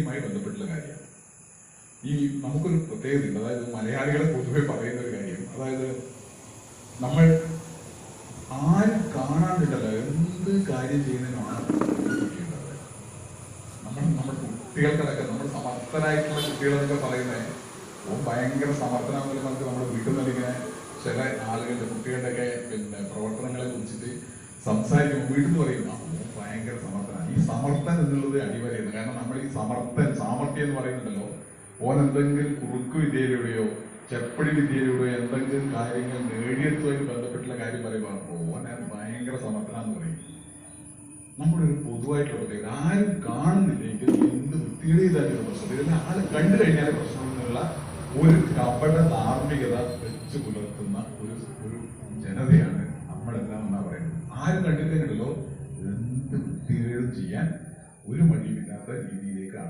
വൃത്തിയുമായി ബന്ധപ്പെട്ടുള്ള കാര്യമാണ്. ഈ നമുക്കൊരു പ്രത്യേകതയുണ്ട്, അതായത് മലയാളികളെ പൊതുവെ പറയുന്ന ഒരു കാര്യം, അതായത് നമ്മൾ ആരും കാണാണ്ടിട്ടല്ലോ എന്ത് കാര്യം ചെയ്യുന്നതിനാണ് ചെയ്യേണ്ടത്. നമ്മുടെ കുട്ടികൾക്കടക്കം, നമ്മൾ സമർത്ഥരായിട്ടുള്ള കുട്ടികളെന്നൊക്കെ പറയുന്നത് ഭയങ്കര സമർത്ഥനാണെന്ന് നമുക്ക് നമ്മുടെ വീട്ടിൽ നിന്നിങ്ങനെ ചില ആളുകളുടെ കുട്ടികളുടെയൊക്കെ പ്രവർത്തനങ്ങളെ കുറിച്ചിട്ട് സംസാരിക്കുമ്പോൾ വീട്ടിൽ നിന്ന് പറയും ഭയങ്കര സമർത്ഥനാണ്. ഈ സമർത്ഥൻ എന്നുള്ളത് അടിവരയാണ്. കാരണം നമ്മൾ ഈ സാമർത്ഥ്യം എന്ന് പറയുന്നുണ്ടല്ലോ, എന്തെങ്കിലും കുറുക്ക് വിദ്യയിലൂടെയോ ചെപ്പടി വിദ്യയിലൂടെയോ എന്തെങ്കിലും കാര്യങ്ങൾ നേടിയെടുത്തുമായി ബന്ധപ്പെട്ടുള്ള കാര്യം പറയുമ്പോൾ ഭയങ്കര സമർത്ഥനാന്ന് പറയും. നമ്മുടെ ഒരു പൊതുവായിട്ടുള്ള പ്രത്യേകത, ആരും കാണുന്നില്ലെങ്കിൽ എന്ത് വൃത്തിയുടെ ചെയ്താലും പ്രശ്നം, ഇതെല്ലാം ആൾ കണ്ടു കഴിഞ്ഞാൽ പ്രശ്നമെന്നുള്ള ഒരു കപട ധാർമ്മികത വെച്ച് പുലർത്തുന്ന ഒരു ജനതയാണ് നമ്മളെല്ലാം എന്നാ പറയുന്നത്. ആരും കണ്ടില്ലെങ്കിലോ എന്ത് വൃത്തികേടും ചെയ്യാൻ ഒരു മടിയുമില്ലാത്ത രീതിയിലേക്കാണ്